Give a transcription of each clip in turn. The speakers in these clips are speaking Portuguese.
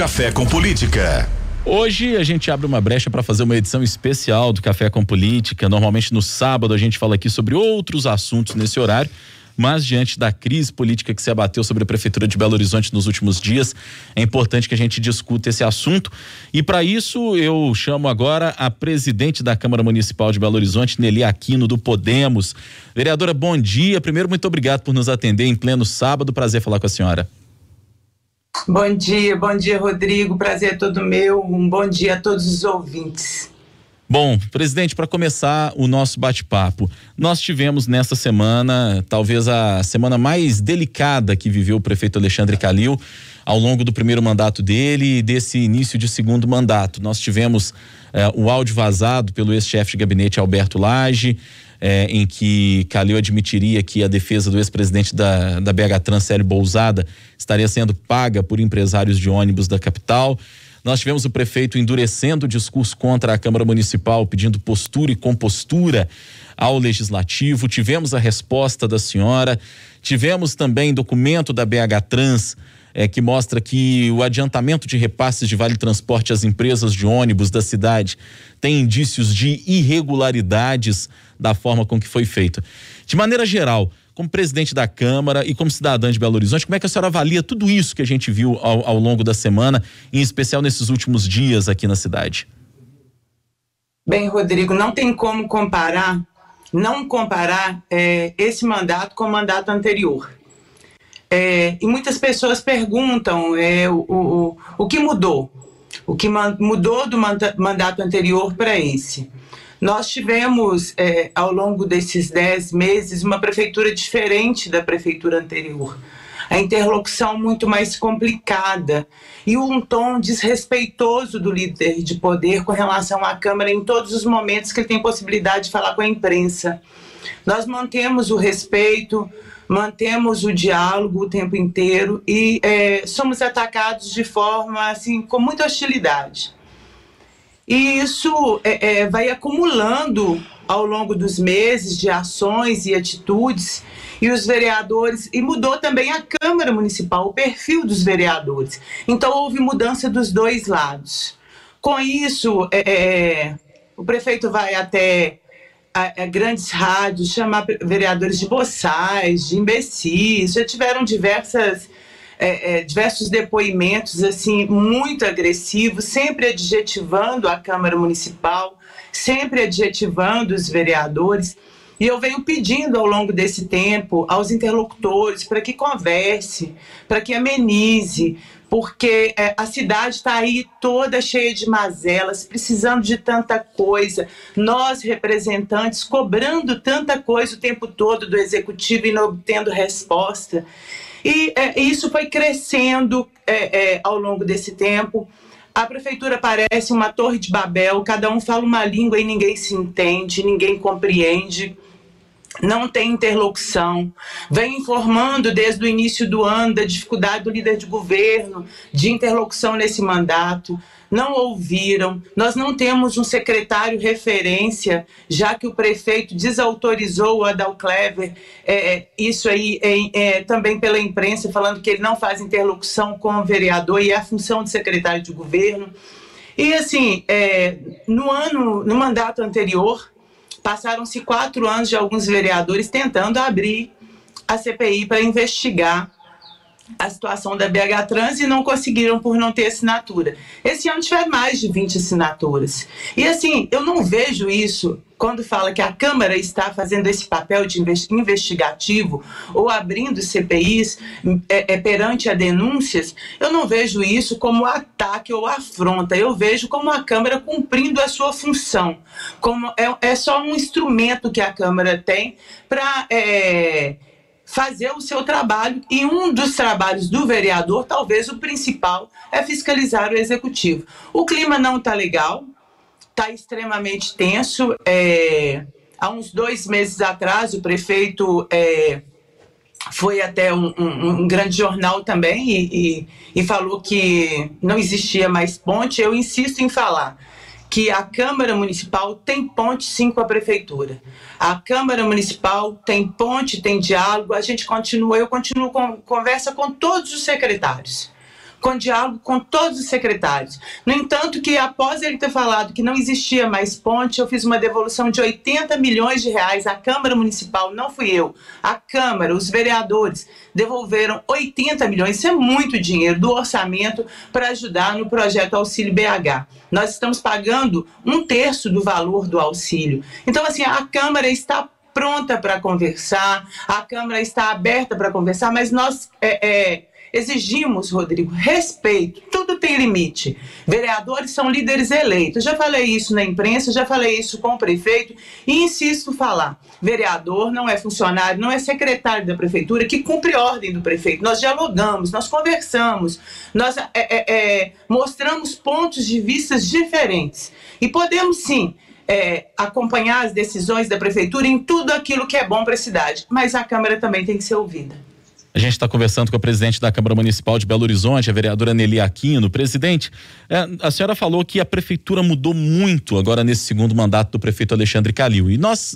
Café com Política. Hoje a gente abre uma brecha para fazer uma edição especial do Café com Política. Normalmente no sábado a gente fala aqui sobre outros assuntos nesse horário, mas diante da crise política que se abateu sobre a Prefeitura de Belo Horizonte nos últimos dias, é importante que a gente discuta esse assunto. E para isso eu chamo agora a presidente da Câmara Municipal de Belo Horizonte, Nelly Aquino, do Podemos. Vereadora, bom dia. Primeiro, muito obrigado por nos atender em pleno sábado. Prazer falar com a senhora. Bom dia, Rodrigo, prazer é todo meu, um bom dia a todos os ouvintes. Bom, presidente, para começar o nosso bate-papo, nós tivemos nessa semana, talvez a semana mais delicada que viveu o prefeito Alexandre Calil ao longo do primeiro mandato dele e desse início de segundo mandato. Nós tivemos o áudio vazado pelo ex-chefe de gabinete Alberto Lage, em que Calil admitiria que a defesa do ex-presidente da BH Trans, Célio Bousada, estaria sendo paga por empresários de ônibus da capital. Nós tivemos o prefeito endurecendo o discurso contra a Câmara Municipal, pedindo postura e compostura ao Legislativo. Tivemos a resposta da senhora, tivemos também documento da BH Trans, que mostra que o adiantamento de repasses de vale transporte às empresas de ônibus da cidade tem indícios de irregularidades da forma com que foi feito. De maneira geral, como presidente da Câmara e como cidadã de Belo Horizonte, como é que a senhora avalia tudo isso que a gente viu ao longo da semana, em especial nesses últimos dias aqui na cidade? Bem, Rodrigo, não tem como não comparar esse mandato com o mandato anterior. E muitas pessoas perguntam o que mudou? O que mudou do mandato anterior para esse? Nós tivemos, ao longo desses 10 meses, uma prefeitura diferente da prefeitura anterior. A interlocução muito mais complicada e um tom desrespeitoso do líder de poder com relação à Câmara em todos os momentos que ele tem possibilidade de falar com a imprensa. Nós mantemos o respeito, mantemos o diálogo o tempo inteiro e somos atacados de forma, assim, com muita hostilidade. E isso vai acumulando ao longo dos meses de ações e atitudes, e os vereadores, e mudou também a Câmara Municipal, o perfil dos vereadores. Então houve mudança dos dois lados. Com isso, o prefeito vai até a grandes rádios chamar vereadores de boçais, de imbecis, já tiveram diversos depoimentos assim, muito agressivos, sempre adjetivando a Câmara Municipal, sempre adjetivando os vereadores. E eu venho pedindo ao longo desse tempo aos interlocutores para que converse, para que amenize, porque a cidade está aí toda cheia de mazelas, precisando de tanta coisa, nós representantes cobrando tanta coisa o tempo todo do executivo e não obtendo resposta. E isso foi crescendo ao longo desse tempo. A prefeitura parece uma torre de Babel, cada um fala uma língua e ninguém se entende, ninguém compreende, não tem interlocução. Vem informando desde o início do ano da dificuldade do líder de governo, de interlocução nesse mandato. Não ouviram, nós não temos um secretário referência, já que o prefeito desautorizou o Adal Clever, isso aí também pela imprensa, falando que ele não faz interlocução com o vereador e é a função do secretário de governo. E assim, no mandato anterior, passaram-se 4 anos de alguns vereadores tentando abrir a CPI para investigar a situação da BH Trans e não conseguiram por não ter assinatura. Esse ano tiveram mais de 20 assinaturas. E assim, eu não vejo isso quando fala que a Câmara está fazendo esse papel de investigativo ou abrindo CPIs perante a denúncias, eu não vejo isso como ataque ou afronta, eu vejo como a Câmara cumprindo a sua função, como é só um instrumento que a Câmara tem para fazer o seu trabalho, e um dos trabalhos do vereador, talvez o principal, é fiscalizar o executivo. O clima não está legal, está extremamente tenso. Há uns 2 meses atrás, o prefeito foi até um grande jornal também e falou que não existia mais ponte. Eu insisto em falar que a Câmara Municipal tem ponte sim com a Prefeitura. A Câmara Municipal tem ponte, tem diálogo, eu continuo com conversa com todos os secretários. com diálogo com todos os secretários. No entanto, que após ele ter falado que não existia mais ponte, eu fiz uma devolução de 80 milhões de reais à Câmara Municipal, não fui eu, a Câmara, os vereadores devolveram 80 milhões, isso é muito dinheiro do orçamento para ajudar no projeto Auxílio BH. Nós estamos pagando 1/3 do valor do auxílio. Então, assim, a Câmara está pronta para conversar, a Câmara está aberta para conversar, mas nós exigimos, Rodrigo, respeito, tudo tem limite. Vereadores são líderes eleitos, já falei isso na imprensa, já falei isso com o prefeito e insisto em falar, vereador não é funcionário, não é secretário da prefeitura que cumpre ordem do prefeito. Nós dialogamos, nós conversamos, nós mostramos pontos de vista diferentes e podemos sim acompanhar as decisões da prefeitura em tudo aquilo que é bom para a cidade, mas a Câmara também tem que ser ouvida. A gente está conversando com a presidente da Câmara Municipal de Belo Horizonte, a vereadora Nelly Aquino. Presidente, a senhora falou que a prefeitura mudou muito agora nesse segundo mandato do prefeito Alexandre Calil. E nós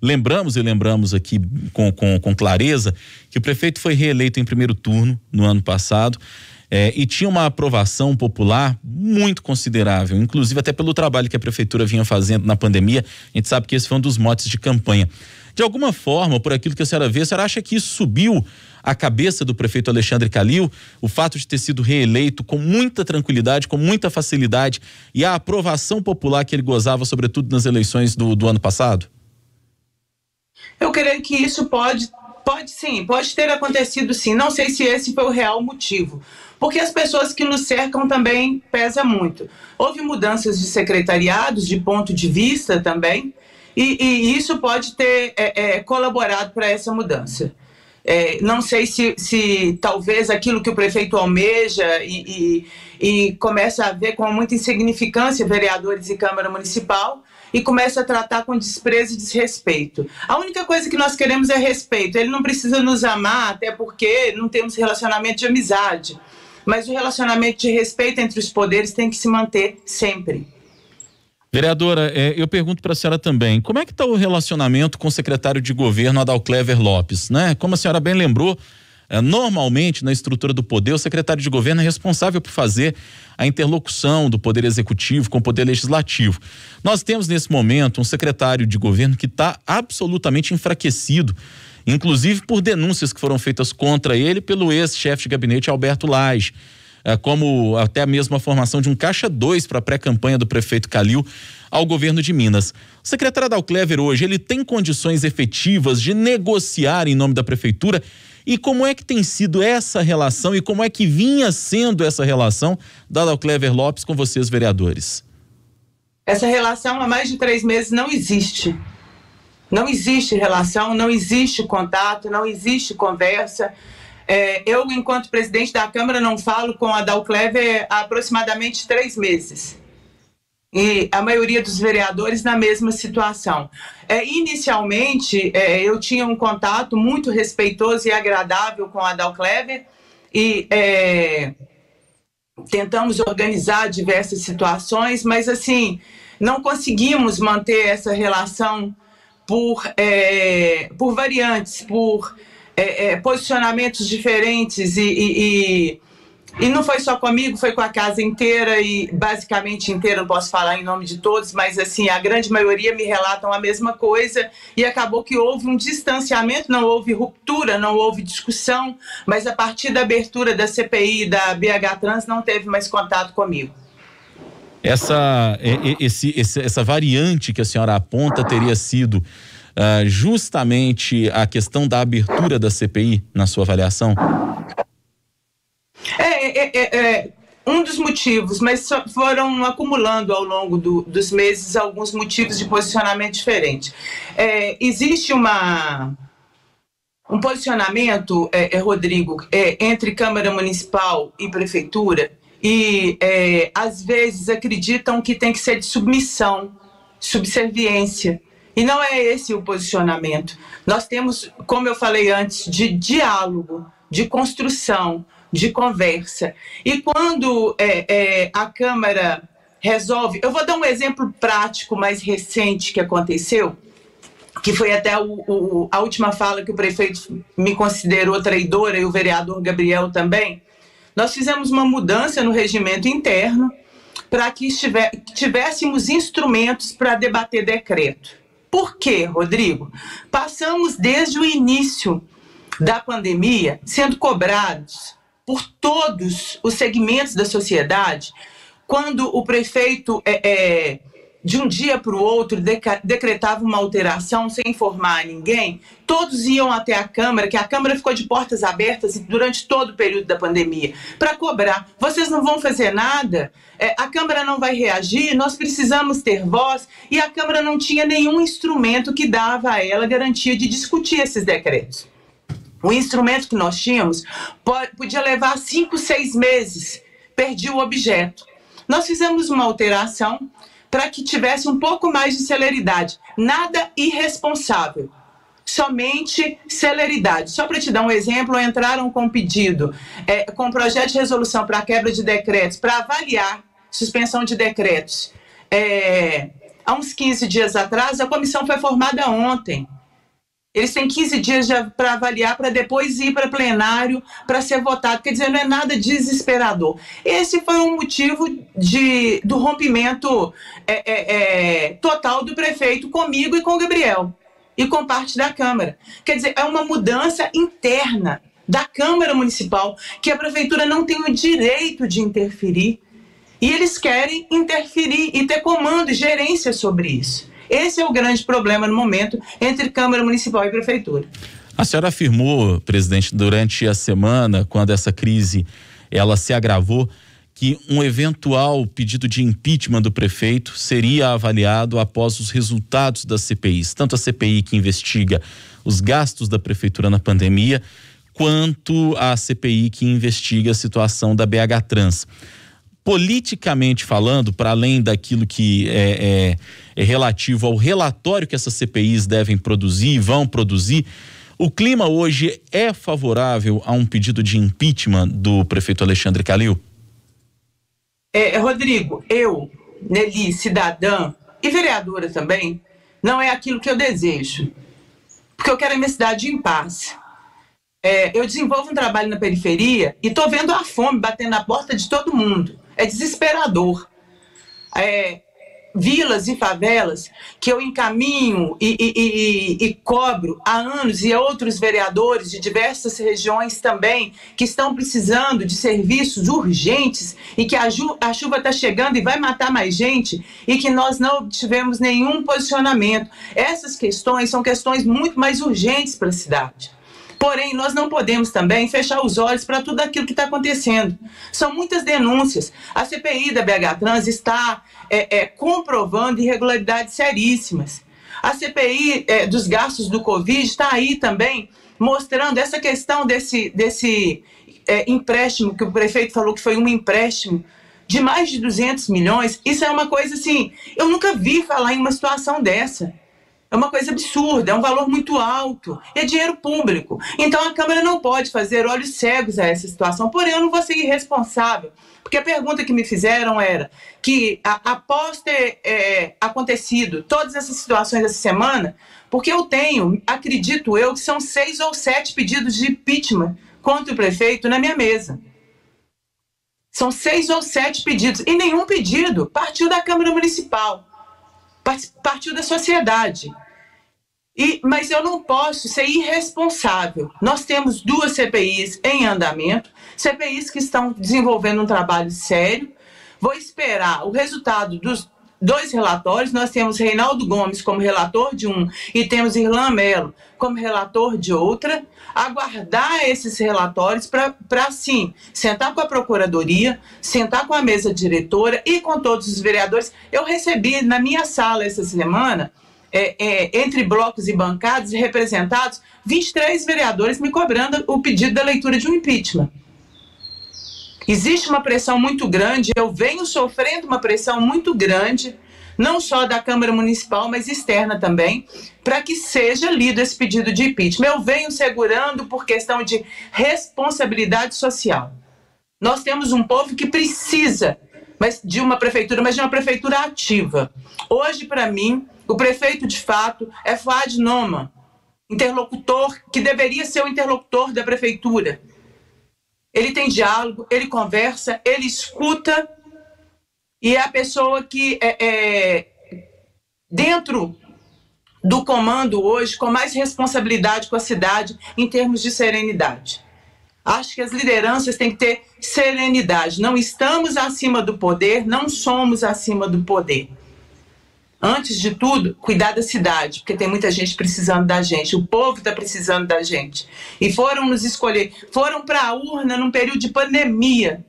lembramos aqui com clareza que o prefeito foi reeleito em primeiro turno no ano passado e tinha uma aprovação popular muito considerável, inclusive até pelo trabalho que a prefeitura vinha fazendo na pandemia. A gente sabe que esse foi um dos motes de campanha. De alguma forma, por aquilo que a senhora vê, a senhora acha que isso subiu a cabeça do prefeito Alexandre Calil, o fato de ter sido reeleito com muita tranquilidade, com muita facilidade e a aprovação popular que ele gozava, sobretudo nas eleições do ano passado? Eu creio que isso pode ter acontecido sim, não sei se esse foi o real motivo, porque as pessoas que nos cercam também pesa muito. Houve mudanças de secretariados, de ponto de vista também, e isso pode ter colaborado para essa mudança. Não sei se talvez aquilo que o prefeito almeja e começa a ver com muita insignificância vereadores e Câmara Municipal e começa a tratar com desprezo e desrespeito. A única coisa que nós queremos é respeito. Ele não precisa nos amar, até porque não temos relacionamento de amizade. Mas o relacionamento de respeito entre os poderes tem que se manter sempre. Vereadora, eu pergunto para a senhora também, como é que está o relacionamento com o secretário de governo Adalclever Lopes, né? Como a senhora bem lembrou, normalmente na estrutura do poder, o secretário de governo é responsável por fazer a interlocução do poder executivo com o poder legislativo. Nós temos nesse momento um secretário de governo que está absolutamente enfraquecido, inclusive por denúncias que foram feitas contra ele pelo ex-chefe de gabinete Alberto Lage, como até a mesma formação de um caixa 2 para a pré-campanha do prefeito Calil ao governo de Minas. O secretário Adalclever hoje, ele tem condições efetivas de negociar em nome da prefeitura? E como é que tem sido essa relação e como é que vinha sendo essa relação da Adalclever Lopes com vocês, vereadores? Essa relação há mais de 3 meses não existe. Não existe relação, não existe contato, não existe conversa. Eu, enquanto presidente da Câmara, não falo com a Adalclever há aproximadamente 3 meses. E a maioria dos vereadores na mesma situação. Inicialmente, eu tinha um contato muito respeitoso e agradável com a Adalclever e tentamos organizar diversas situações, mas assim, não conseguimos manter essa relação por variantes, por posicionamentos diferentes e não foi só comigo, foi com a casa inteira e basicamente inteira, não posso falar em nome de todos, mas assim, a grande maioria me relatam a mesma coisa e acabou que houve um distanciamento, não houve ruptura, não houve discussão, mas a partir da abertura da CPI da BH Trans não teve mais contato comigo. Essa variante que a senhora aponta teria sido justamente a questão da abertura da CPI, na sua avaliação? Um dos motivos, mas foram acumulando ao longo dos meses alguns motivos de posicionamento diferente. Existe um posicionamento, Rodrigo, entre Câmara Municipal e Prefeitura e às vezes acreditam que tem que ser de submissão, subserviência. E não é esse o posicionamento. Nós temos, como eu falei antes, de diálogo, de construção, de conversa. E quando a Câmara resolve... Eu vou dar um exemplo prático mais recente que aconteceu, que foi até a última fala que o prefeito me considerou traidora e o vereador Gabriel também. Nós fizemos uma mudança no regimento interno para que tivéssemos instrumentos para debater decreto. Por quê, Rodrigo? Passamos desde o início da pandemia sendo cobrados por todos os segmentos da sociedade, quando o prefeito, de um dia para o outro, decretava uma alteração sem informar ninguém, todos iam até a Câmara, que a Câmara ficou de portas abertas durante todo o período da pandemia, para cobrar. Vocês não vão fazer nada? A Câmara não vai reagir? Nós precisamos ter voz? E a Câmara não tinha nenhum instrumento que dava a ela garantia de discutir esses decretos. O instrumento que nós tínhamos podia levar 5, 6 meses, perdi o objeto. Nós fizemos uma alteração para que tivesse um pouco mais de celeridade. Nada irresponsável, somente celeridade. Só para te dar um exemplo, entraram com pedido, com projeto de resolução para quebra de decretos, para avaliar suspensão de decretos. Há uns 15 dias atrás, a comissão foi formada ontem. Eles têm 15 dias para avaliar, para depois ir para plenário, para ser votado. Quer dizer, não é nada desesperador. Esse foi um motivo do rompimento total do prefeito comigo e com o Gabriel, e com parte da Câmara. Quer dizer, é uma mudança interna da Câmara Municipal, que a Prefeitura não tem o direito de interferir, e eles querem interferir e ter comando e gerência sobre isso. Esse é o grande problema no momento entre Câmara Municipal e Prefeitura. A senhora afirmou, presidente, durante a semana, quando essa crise ela se agravou, que um eventual pedido de impeachment do prefeito seria avaliado após os resultados das CPIs, tanto a CPI que investiga os gastos da prefeitura na pandemia, quanto a CPI que investiga a situação da BH Trans. Politicamente falando, para além daquilo que é relativo ao relatório que essas CPIs devem produzir e vão produzir, o clima hoje é favorável a um pedido de impeachment do prefeito Alexandre Calil? Rodrigo, eu, Nelly, cidadã e vereadora também, não é aquilo que eu desejo, porque eu quero a minha cidade em paz. Eu desenvolvo um trabalho na periferia e estou vendo a fome batendo na porta de todo mundo. É desesperador. Vilas e favelas que eu encaminho e cobro há anos, e a outros vereadores de diversas regiões também, que estão precisando de serviços urgentes, e que a chuva está chegando e vai matar mais gente, e que nós não tivemos nenhum posicionamento. Essas questões são questões muito mais urgentes para a cidade. Porém, nós não podemos também fechar os olhos para tudo aquilo que está acontecendo. São muitas denúncias. A CPI da BH Trans está comprovando irregularidades seríssimas. A CPI dos gastos do Covid está aí também mostrando essa questão desse empréstimo, que o prefeito falou que foi um empréstimo de mais de 200 milhões. Isso é uma coisa assim, eu nunca vi falar em uma situação dessa. É uma coisa absurda, é um valor muito alto, é dinheiro público. Então a Câmara não pode fazer olhos cegos a essa situação. Porém, eu não vou ser irresponsável, porque a pergunta que me fizeram era que, após ter acontecido todas essas situações essa semana, porque eu tenho, acredito eu, que são 6 ou 7 pedidos de impeachment contra o prefeito na minha mesa. São 6 ou 7 pedidos, e nenhum pedido partiu da Câmara Municipal, partiu da sociedade. Mas eu não posso ser irresponsável. Nós temos 2 CPIs em andamento, CPIs que estão desenvolvendo um trabalho sério. Vou esperar o resultado dos 2 relatórios. Nós temos Reinaldo Gomes como relator de um e temos Irlan Mello como relator de outra. Aguardar esses relatórios para sim, sentar com a Procuradoria, sentar com a mesa diretora e com todos os vereadores. Eu recebi na minha sala essa semana, entre blocos e bancadas e representados, 23 vereadores me cobrando o pedido da leitura de um impeachment. Existe uma pressão muito grande, eu venho sofrendo uma pressão muito grande, não só da Câmara Municipal, mas externa também, para que seja lido esse pedido de impeachment. Eu venho segurando por questão de responsabilidade social. Nós temos um povo que precisa de uma prefeitura ativa. Hoje, para mim, o prefeito, de fato, é Fuad Noman, interlocutor, que deveria ser o interlocutor da prefeitura. ele tem diálogo, ele conversa, ele escuta, e é a pessoa que dentro do comando hoje, com mais responsabilidade com a cidade em termos de serenidade. Acho que as lideranças têm que ter serenidade. Não estamos acima do poder, não somos acima do poder. Antes de tudo, cuidar da cidade, porque tem muita gente precisando da gente, o povo está precisando da gente. E foram nos escolher, foram para a urna num período de pandemia,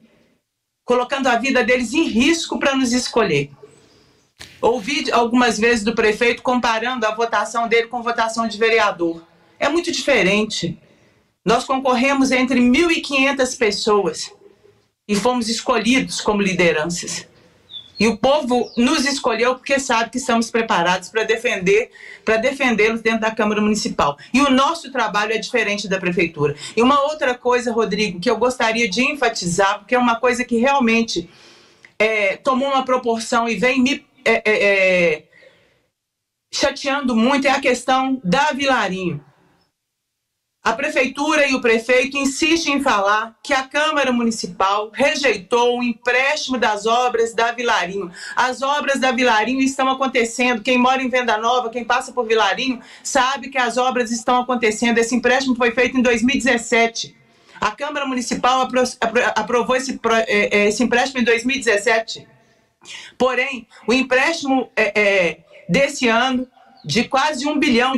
colocando a vida deles em risco para nos escolher. Ouvi algumas vezes do prefeito comparando a votação dele com a votação de vereador. É muito diferente. Nós concorremos entre 1.500 pessoas e fomos escolhidos como lideranças. E o povo nos escolheu porque sabe que estamos preparados para defendê-los dentro da Câmara Municipal. E o nosso trabalho é diferente da Prefeitura. E uma outra coisa, Rodrigo, que eu gostaria de enfatizar, porque é uma coisa que realmente tomou uma proporção e vem me chateando muito, é a questão da Vilarinho. A Prefeitura e o prefeito insistem em falar que a Câmara Municipal rejeitou o empréstimo das obras da Vilarinho. As obras da Vilarinho estão acontecendo. Quem mora em Venda Nova, quem passa por Vilarinho, sabe que as obras estão acontecendo. Esse empréstimo foi feito em 2017. A Câmara Municipal aprovou esse empréstimo em 2017. Porém, o empréstimo desse ano, de quase R$1 bilhão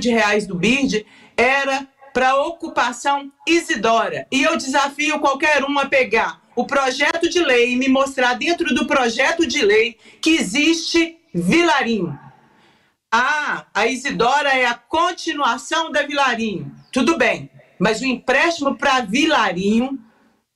do BIRD, era para ocupação Isidora. E eu desafio qualquer um a pegar o projeto de lei e me mostrar dentro do projeto de lei que existe Vilarinho. A Isidora é a continuação da Vilarinho. Tudo bem, mas o empréstimo para Vilarinho,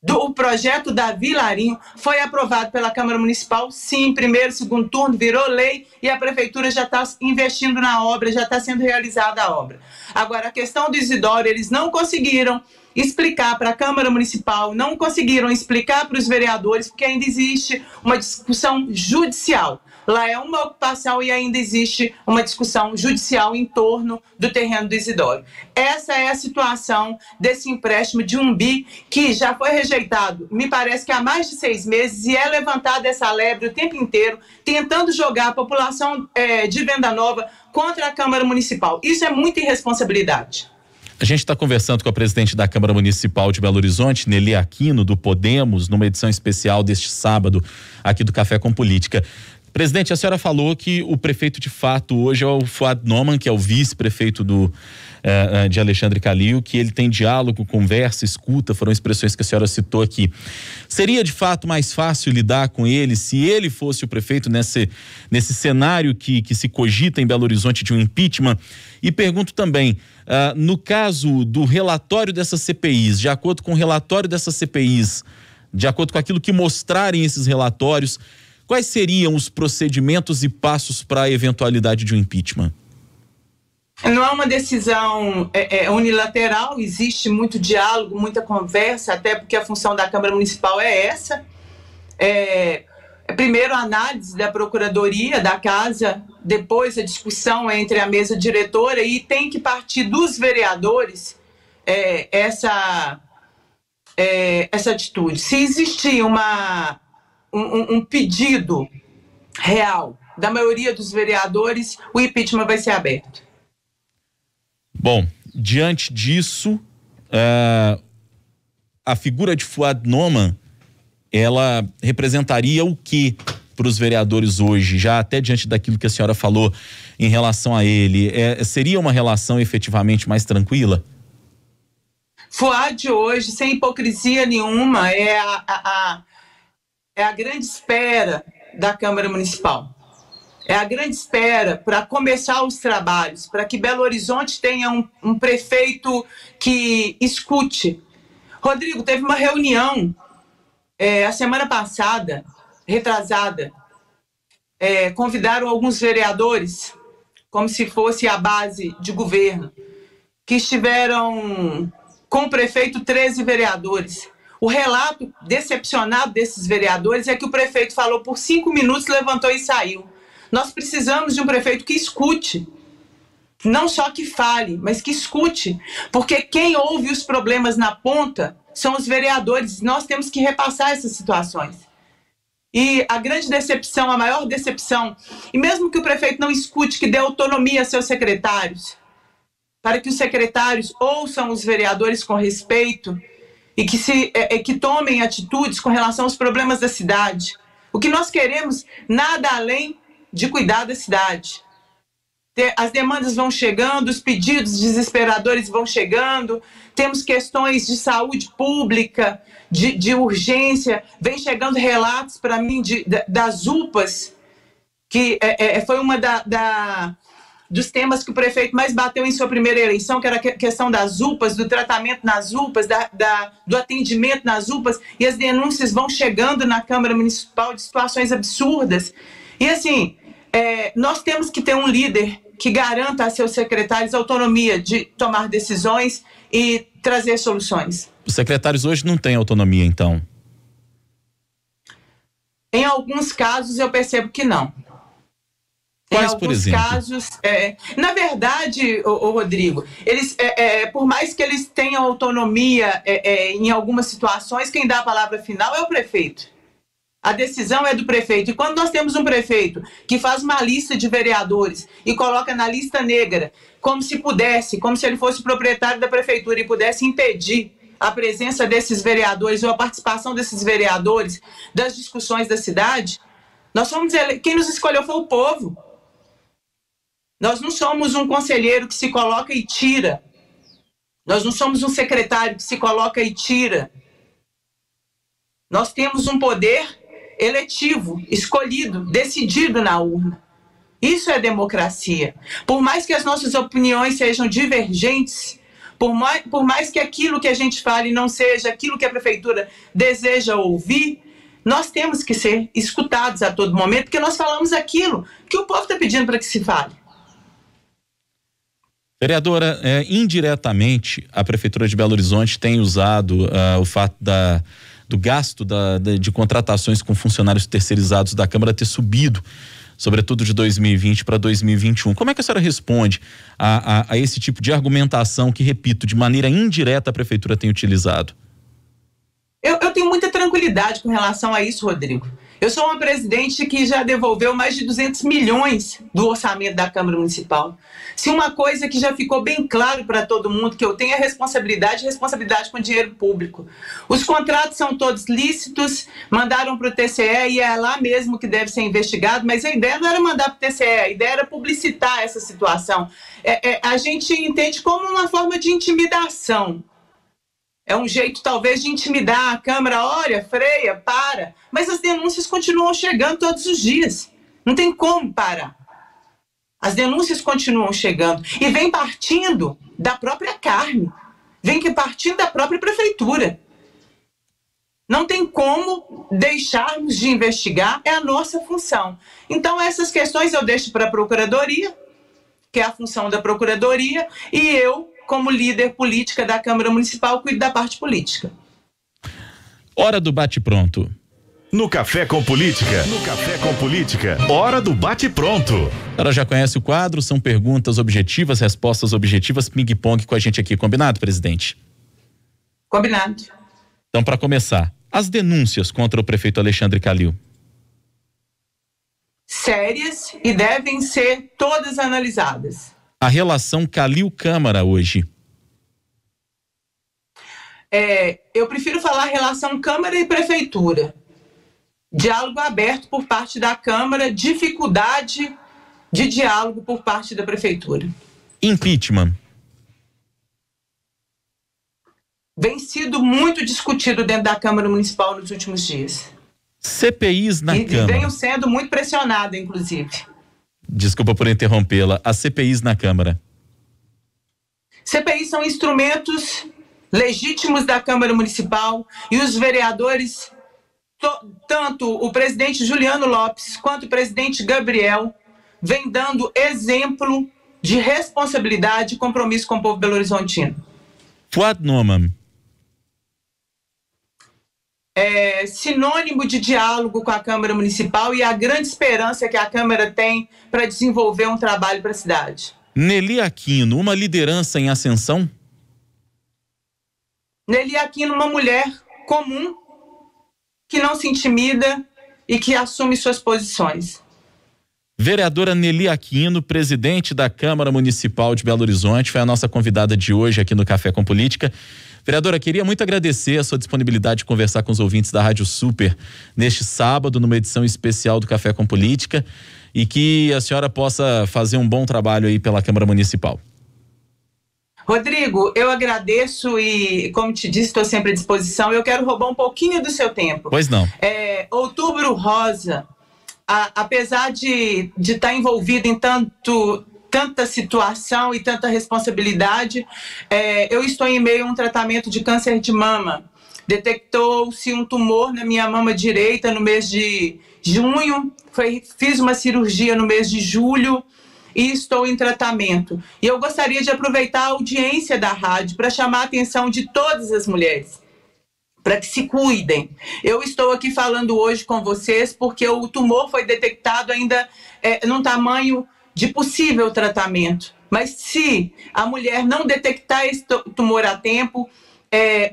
o projeto da Vilarinho, foi aprovado pela Câmara Municipal, sim, em primeiro, segundo turno, virou lei e a Prefeitura já está investindo na obra, já está sendo realizada a obra. Agora, a questão do Isidoro, eles não conseguiram explicar para a Câmara Municipal, não conseguiram explicar para os vereadores, porque ainda existe uma discussão judicial. Lá é uma ocupação e ainda existe uma discussão judicial em torno do terreno do Isidoro. Essa é a situação desse empréstimo de R$1 bi que já foi rejeitado, me parece que há mais de 6 meses, e é levantada essa lebre o tempo inteiro, tentando jogar a população de Venda Nova contra a Câmara Municipal. Isso é muita irresponsabilidade. A gente está conversando com a presidente da Câmara Municipal de Belo Horizonte, Nelly Aquino, do Podemos, numa edição especial deste sábado aqui do Café com Política. Presidente, a senhora falou que o prefeito de fato hoje é o Fuad Noman, que é o vice-prefeito de Alexandre Calil, que ele tem diálogo, conversa, escuta, foram expressões que a senhora citou aqui. Seria de fato mais fácil lidar com ele se ele fosse o prefeito nesse cenário que se cogita em Belo Horizonte de um impeachment? E pergunto também, no caso do relatório dessas CPIs, de acordo com o relatório dessas CPIs, de acordo com aquilo que mostrarem esses relatórios, quais seriam os procedimentos e passos para a eventualidade de um impeachment? Não é uma decisão unilateral, existe muito diálogo, muita conversa, até porque a função da Câmara Municipal é essa. Primeiro a análise da Procuradoria da Casa, depois a discussão entre a mesa diretora, e tem que partir dos vereadores essa atitude. Se existir um pedido real da maioria dos vereadores, o impeachment vai ser aberto. Bom, diante disso, a figura de Fuad Noman, ela representaria o que para os vereadores hoje, já até diante daquilo que a senhora falou em relação a ele? Seria uma relação efetivamente mais tranquila? Fuad hoje, sem hipocrisia nenhuma, é a grande espera da Câmara Municipal. É a grande espera para começar os trabalhos, para que Belo Horizonte tenha um prefeito que escute. Rodrigo, teve uma reunião a semana passada, retrasada, convidaram alguns vereadores, como se fosse a base de governo, que estiveram com o prefeito 13 vereadores. O relato decepcionado desses vereadores é que o prefeito falou por 5 minutos, levantou e saiu. Nós precisamos de um prefeito que escute, não só que fale, mas que escute, porque quem ouve os problemas na ponta são os vereadores. Nós temos que repassar essas situações. E a grande decepção, a maior decepção, e mesmo que o prefeito não escute, que dê autonomia a seus secretários, para que os secretários ouçam os vereadores com respeito e que tomem atitudes com relação aos problemas da cidade. O que nós queremos, nada além de cuidar da cidade. As demandas vão chegando, os pedidos desesperadores vão chegando, temos questões de saúde pública, de urgência, vem chegando relatos para mim das UPAs, que foi uma dos temas que o prefeito mais bateu em sua primeira eleição, que era a questão das UPAs, do tratamento nas UPAs, do atendimento nas UPAs, e as denúncias vão chegando na Câmara Municipal de situações absurdas. E assim, nós temos que ter um líder que garanta a seus secretários autonomia de tomar decisões e trazer soluções. Os secretários hoje não têm autonomia, então? Em alguns casos eu percebo que não. Quais, por exemplo? Em alguns casos, na verdade, Rodrigo, eles, por mais que eles tenham autonomia em algumas situações, quem dá a palavra final é o prefeito. A decisão é do prefeito. E quando nós temos um prefeito que faz uma lista de vereadores e coloca na lista negra, como se ele fosse proprietário da prefeitura e pudesse impedir a presença desses vereadores ou a participação desses vereadores das discussões da cidade, quem nos escolheu foi o povo. Nós não somos um conselheiro que se coloca e tira. Nós não somos um secretário que se coloca e tira. Nós temos um poder eletivo, escolhido, decidido na urna. Isso é democracia. Por mais que as nossas opiniões sejam divergentes, por mais que aquilo que a gente fale não seja aquilo que a prefeitura deseja ouvir, nós temos que ser escutados a todo momento, porque nós falamos aquilo que o povo está pedindo para que se fale. Vereadora, indiretamente, a Prefeitura de Belo Horizonte tem usado o fato do gasto de contratações com funcionários terceirizados da Câmara ter subido, sobretudo de 2020 para 2021. Como é que a senhora responde a esse tipo de argumentação que, repito, de maneira indireta a Prefeitura tem utilizado? Eu tenho muita tranquilidade com relação a isso, Rodrigo. Eu sou uma presidente que já devolveu mais de 200 milhões do orçamento da Câmara Municipal. Se uma coisa que já ficou bem claro para todo mundo, que eu tenho responsabilidade com dinheiro público. Os contratos são todos lícitos, mandaram para o TCE e é lá mesmo que deve ser investigado, mas a ideia não era mandar para o TCE, a ideia era publicitar essa situação. A gente entende como uma forma de intimidação. É um jeito, talvez, de intimidar a Câmara. Olha, freia, para. Mas as denúncias continuam chegando todos os dias. Não tem como parar. As denúncias continuam chegando. E vem partindo da própria Carme. Vem partindo da própria Prefeitura. Não tem como deixarmos de investigar. É a nossa função. Então, essas questões eu deixo para a Procuradoria, que é a função da Procuradoria, e eu, como líder política da Câmara Municipal, cuido da parte política. Hora do bate-pronto. No Café com Política. Hora do bate-pronto. A senhora já conhece o quadro, são perguntas objetivas, respostas objetivas, ping-pong com a gente aqui. Combinado, presidente? Combinado. Então, para começar, as denúncias contra o prefeito Alexandre Calil. Sérias e devem ser todas analisadas. A relação Calil-Câmara hoje. Eu prefiro falar relação Câmara e Prefeitura. Diálogo aberto por parte da Câmara, dificuldade de diálogo por parte da Prefeitura. Impeachment. Vem sido muito discutido dentro da Câmara Municipal nos últimos dias. CPIs na Câmara. E venho sendo muito pressionada, inclusive. Desculpa por interrompê-la. As CPIs na Câmara. CPIs são instrumentos legítimos da Câmara Municipal e os vereadores, tanto o presidente Juliano Lopes quanto o presidente Gabriel, vem dando exemplo de responsabilidade e compromisso com o povo belo-horizontino. Fuad Noman. Sinônimo de diálogo com a Câmara Municipal e a grande esperança que a Câmara tem para desenvolver um trabalho para a cidade. Nelly Aquino, uma liderança em ascensão? Nelly Aquino, uma mulher comum, que não se intimida e que assume suas posições. Vereadora Nelly Aquino, presidente da Câmara Municipal de Belo Horizonte, foi a nossa convidada de hoje aqui no Café com Política. Vereadora, queria muito agradecer a sua disponibilidade de conversar com os ouvintes da Rádio Super neste sábado, numa edição especial do Café com Política, e que a senhora possa fazer um bom trabalho aí pela Câmara Municipal. Rodrigo, eu agradeço e, como te disse, estou sempre à disposição. Eu quero roubar um pouquinho do seu tempo. Pois não. Outubro Rosa, apesar de estar envolvido em tanta situação e tanta responsabilidade, eu estou em meio a um tratamento de câncer de mama. Detectou-se um tumor na minha mama direita no mês de junho, fiz uma cirurgia no mês de julho e estou em tratamento. E eu gostaria de aproveitar a audiência da rádio para chamar a atenção de todas as mulheres, para que se cuidem. Eu estou aqui falando hoje com vocês porque o tumor foi detectado ainda num tamanho de possível tratamento. Mas se a mulher não detectar esse tumor a tempo,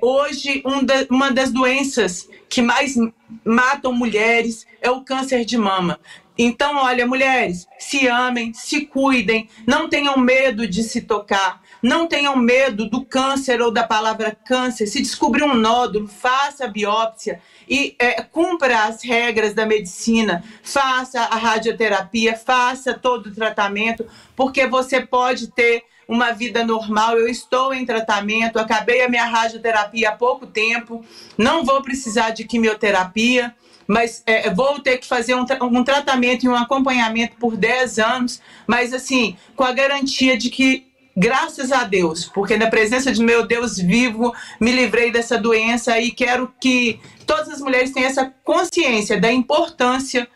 hoje uma das doenças que mais matam mulheres é o câncer de mama. Então, olha, mulheres, se amem, se cuidem, não tenham medo de se tocar, não tenham medo do câncer ou da palavra câncer. Se descobrir um nódulo, faça a biópsia e cumpra as regras da medicina, faça a radioterapia, faça todo o tratamento, porque você pode ter uma vida normal. Eu estou em tratamento, acabei a minha radioterapia há pouco tempo, não vou precisar de quimioterapia, mas vou ter que fazer um tratamento e um acompanhamento por 10 anos, mas assim, com a garantia de que, graças a Deus, porque na presença de meu Deus vivo, me livrei dessa doença e quero que todas as mulheres tenham essa consciência da importância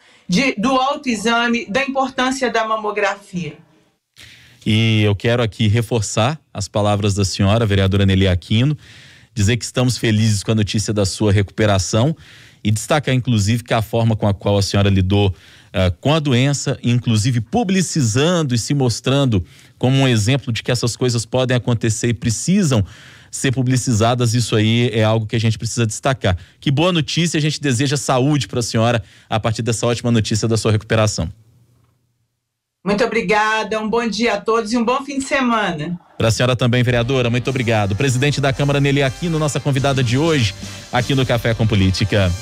do autoexame, da importância da mamografia. E eu quero aqui reforçar as palavras da senhora, vereadora Nelly Aquino, dizer que estamos felizes com a notícia da sua recuperação e destacar, inclusive, que a forma com a qual a senhora lidou com a doença, inclusive publicizando e se mostrando como um exemplo de que essas coisas podem acontecer e precisam ser publicizadas, isso aí é algo que a gente precisa destacar. Que boa notícia, a gente deseja saúde para a senhora a partir dessa ótima notícia da sua recuperação. Muito obrigada, um bom dia a todos e um bom fim de semana. Para a senhora também, vereadora, muito obrigado. Presidente da Câmara Nelly Aquino, nossa convidada de hoje, aqui no Café com Política.